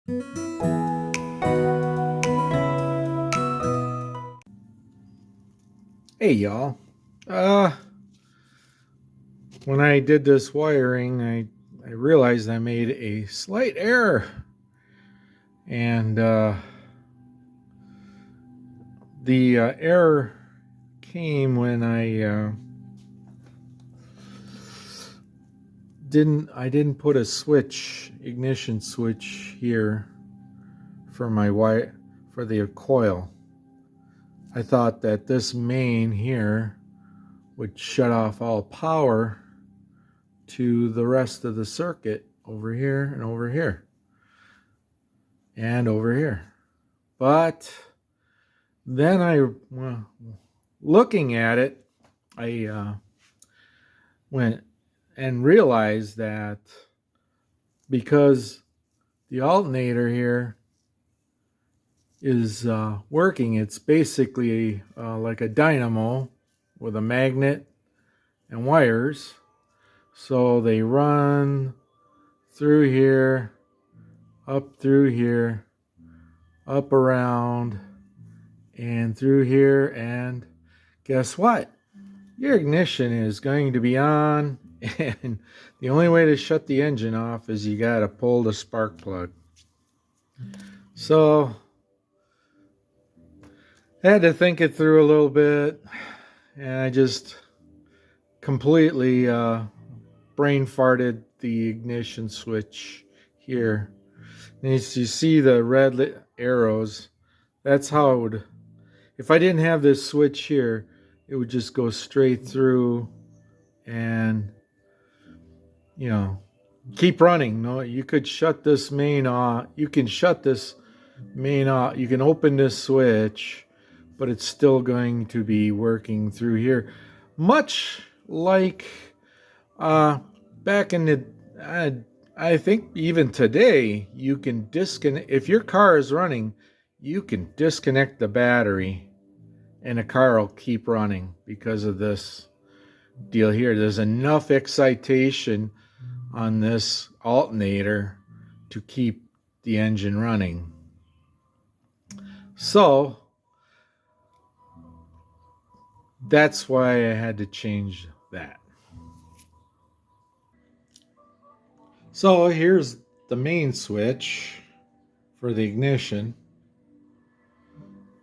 Hey y'all. Uh when I did this wiring, I realized I made a slight error. And the error came when I didn't put a ignition switch here for my wire for the coil. I thought that this main here would shut off all power to the rest of the circuit over here and over here and over here. But then looking at it, I went and realized that because the alternator here is working, it's basically like a dynamo with a magnet and wires. So they run through here, up through here, up around, and through here, and guess what? Your ignition is going to be on, and the only way to shut the engine off is you got to pull the spark plug. So I had to think it through a little bit, and I just completely brain farted the ignition switch here. And you see the red arrows. That's how it would, if I didn't have this switch here, it would just go straight through and, you know, keep running. No, you could shut this main off. You can shut this main off. You can open this switch, but it's still going to be working through here. Much like back in the, I think even today, you can disconnect. If your car is running, you can disconnect the battery and the car will keep running because of this deal here. There's enough excitation on this alternator to keep the engine running. So that's why I had to change that. So here's the main switch for the ignition.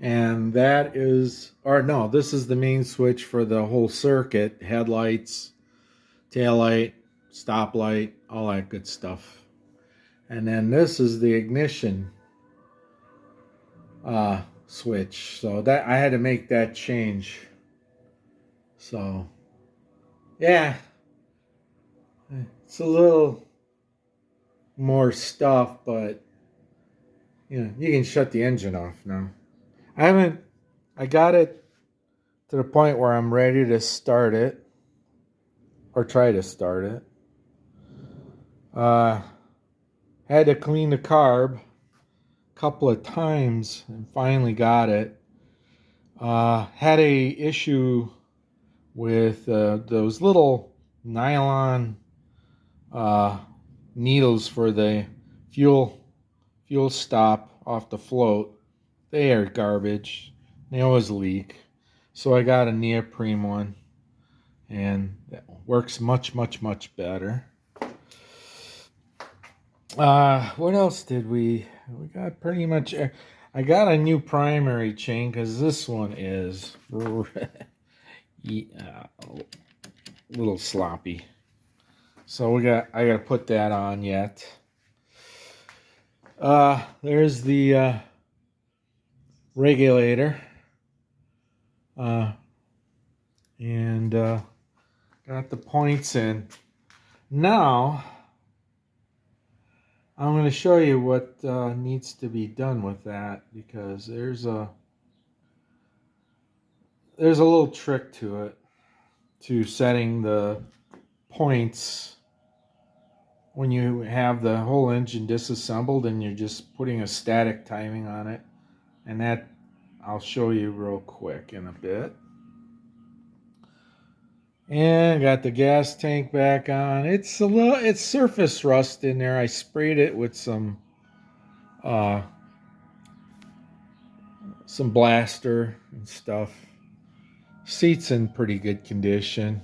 And that is, or no, this is the main switch for the whole circuit: headlights, taillight, stoplight, all that good stuff. And then this is the ignition switch. So that I had to make that change. So yeah, it's a little more stuff, but you know, you can shut the engine off now. I got it to the point where I'm ready to start it, or try to start it. Had to clean the carb a couple of times and finally got it. Had a issue with those little nylon needles for the fuel stop off the float. They are garbage. They always leak. So I got a neoprene one, and that works much better. What else did we got? Pretty much, I got a new primary chain because this one is a little sloppy. So I got to put that on yet. There's the regulator. And got the points in. Now I'm going to show you what needs to be done with that, because there's a little trick to it, to setting the points when you have the whole engine disassembled and you're just putting a static timing on it. And that I'll show you real quick in a bit. And got the gas tank back on. It's surface rust in there. I sprayed it with some uh, some blaster and stuff. Seat's in pretty good condition.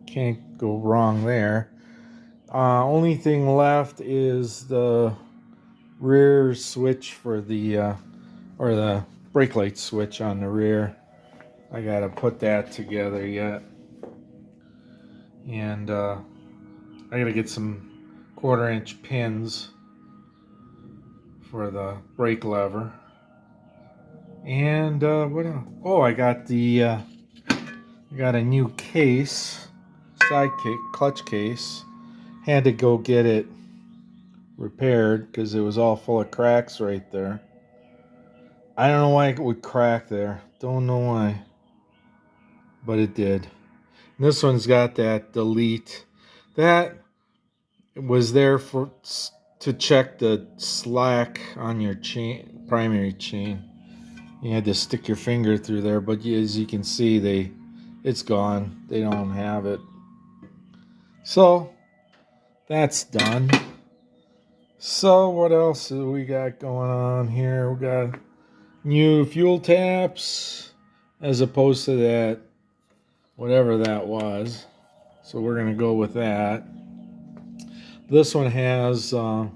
Can't go wrong there. Only thing left is the rear switch for the or the brake light switch on the rear. I gotta put that together yet, and I gotta get some 1/4-inch pins for the brake lever. And what else? Oh, I got a new case, clutch case. Had to go get it repaired because it was all full of cracks right there. I don't know why it would crack there. Don't know why, but it did. And this one's got that delete. That was there to check the slack on your chain, primary chain. You had to stick your finger through there, but as you can see, it's gone. They don't have it. So that's done. So what else do we got going on here? We got new fuel taps as opposed to that, whatever that was. So we're gonna go with that. This one has the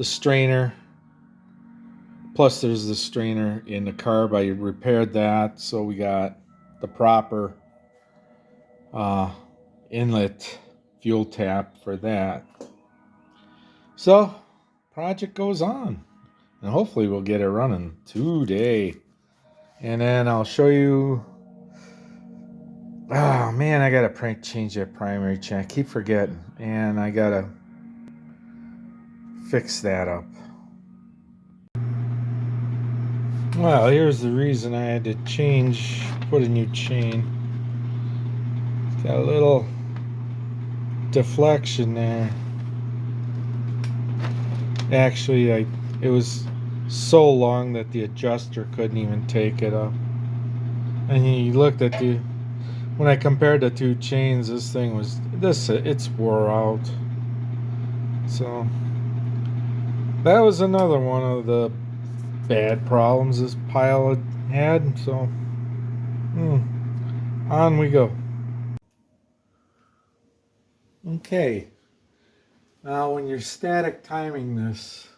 strainer. Plus there's the strainer in the carb. I repaired that, so we got the proper inlet fuel tap for that. So project goes on, and hopefully we'll get it running today. And then I'll show you. Oh man, I gotta change that primary chain. I keep forgetting, and I gotta fix that up. Well, here's the reason I had to put a new chain. It's got a little deflection there. Actually, it was so long that the adjuster couldn't even take it up. And you looked at when I compared the two chains, it's wore out. So that was another one of the bad problems this pilot had. So on we go. Okay. Now when you're static timing this,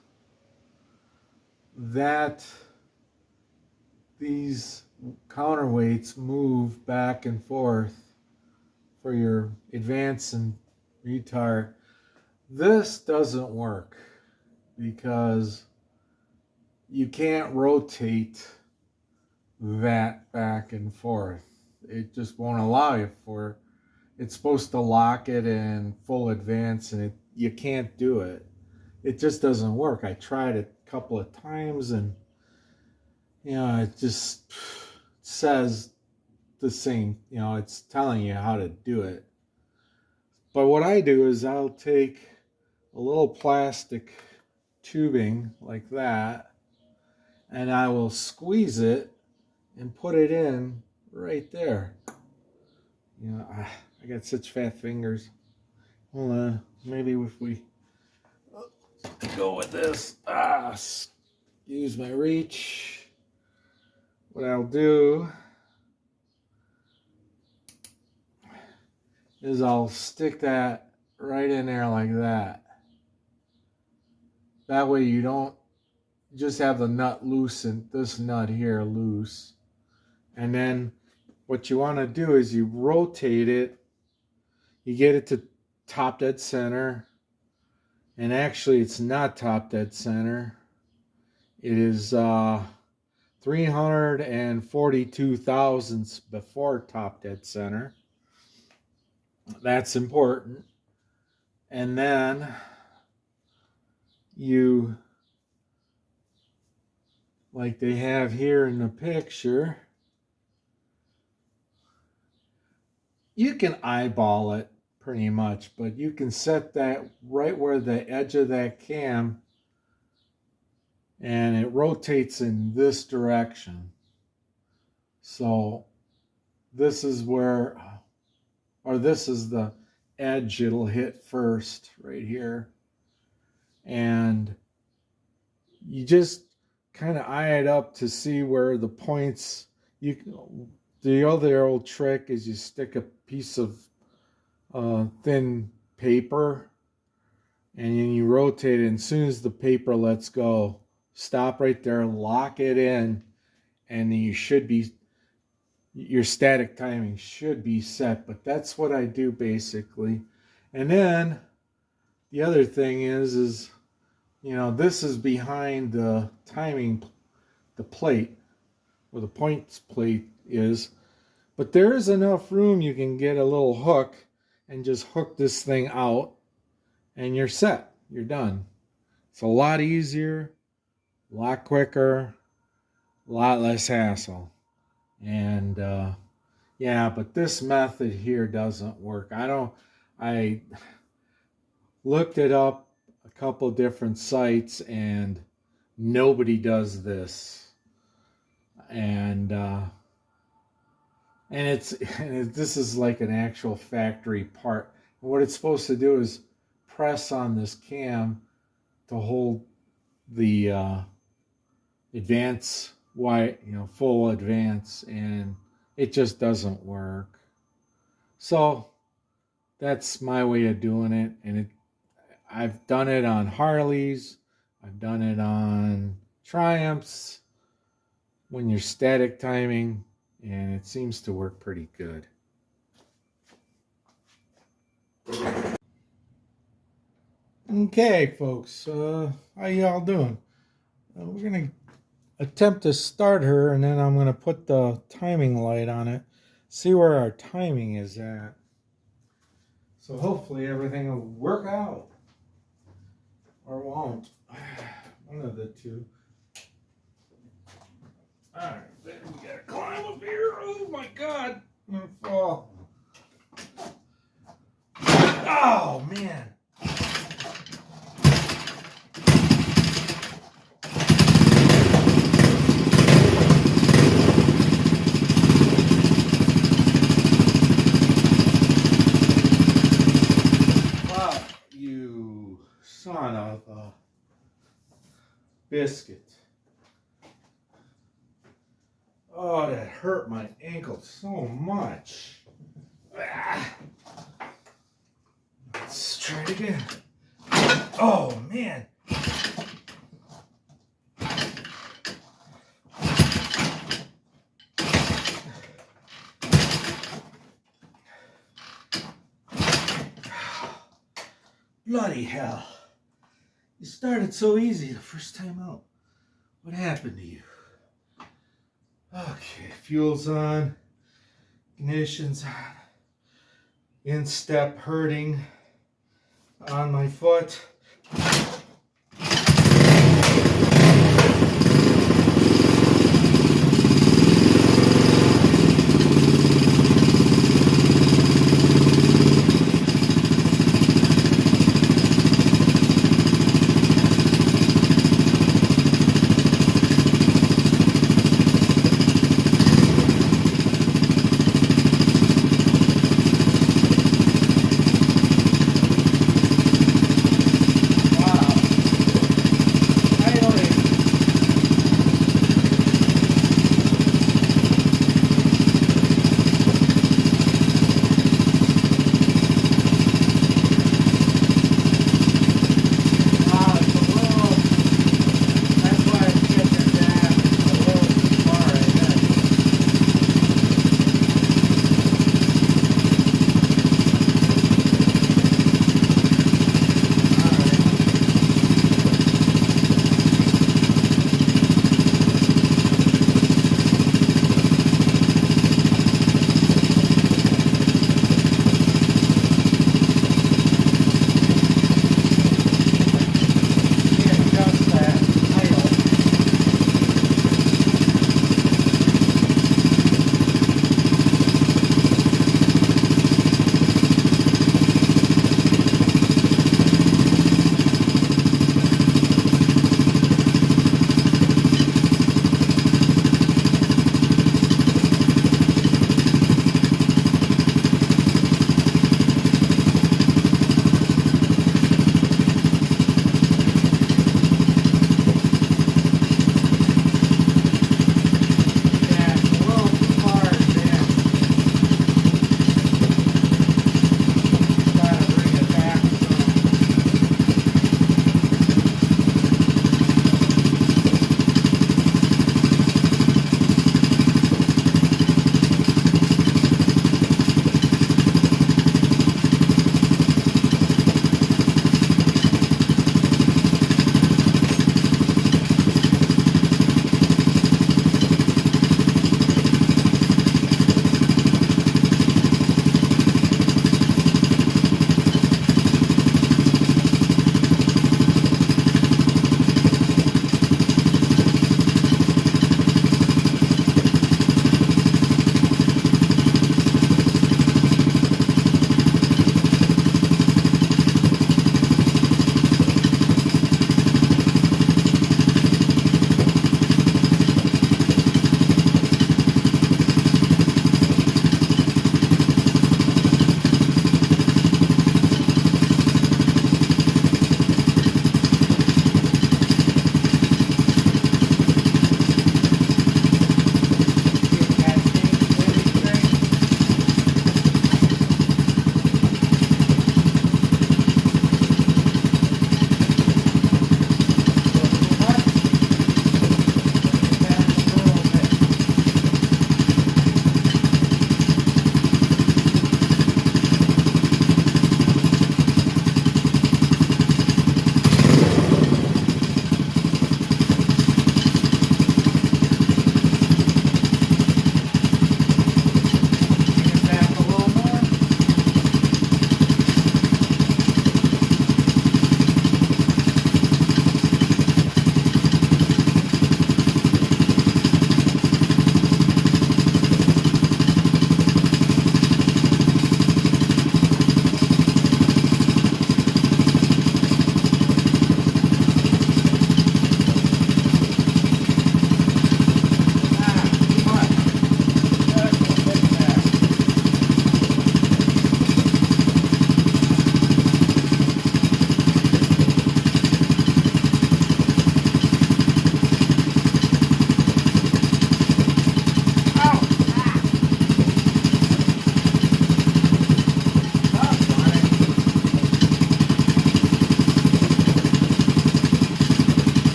these counterweights move back and forth for your advance and retard. This doesn't work because you can't rotate that back and forth. It just won't allow you for. It's supposed to lock it in full advance, and you can't do it. It just doesn't work. I tried it a couple of times, and it just says the same. It's telling you how to do it. But what I do is I'll take a little plastic tubing like that, and I will squeeze it and put it in right there. I got such fat fingers. Hold on, maybe if we go with this, use my reach. What I'll do is I'll stick that right in there like that. That way you don't just have the nut loose and this nut here loose. And then what you want to do is you rotate it. You get it to top dead center. And actually it's not top dead center. It is 342 thousandths before top dead center. That's important. And then you, like they have here in the picture, you can eyeball it pretty much, but you can set that right where the edge of that cam, and it rotates in this direction. So this is this is the edge it'll hit first right here. And you just kind of eye it up to see where the points. The other old trick is you stick a piece of thin paper and then you rotate it. And as soon as the paper lets go, stop right there, lock it in, and you should be, your static timing should be set. But that's what I do basically. And then the other thing is this is behind the timing, the plate, where the points plate is. But there is enough room you can get a little hook and just hook this thing out and you're set. You're done. It's a lot easier, a lot quicker, a lot less hassle. And yeah, but this method here doesn't work. I looked it up a couple different sites and nobody does this. And this is like an actual factory part. And what it's supposed to do is press on this cam to hold the advance full advance, and it just doesn't work. So that's my way of doing it, and I've done it on Harleys, I've done it on Triumphs when you're static timing, and it seems to work pretty good. Okay, folks, how y'all doing? We're gonna attempt to start her, and then I'm gonna put the timing light on it, see where our timing is at. So hopefully everything will work out, or won't. One of the two. All right, then we gotta climb up here. Oh my God, I'm gonna fall. Oh man. Wow, you son of a biscuit. Oh, that hurt my ankle so much. Let's try it again. Oh, man. Bloody hell. You started so easy the first time out. What happened to you? Okay, fuel's on, ignition's on, instep hurting on my foot. Wow.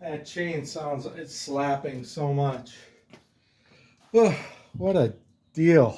That chain sounds, it's slapping so much. Oh, what a deal.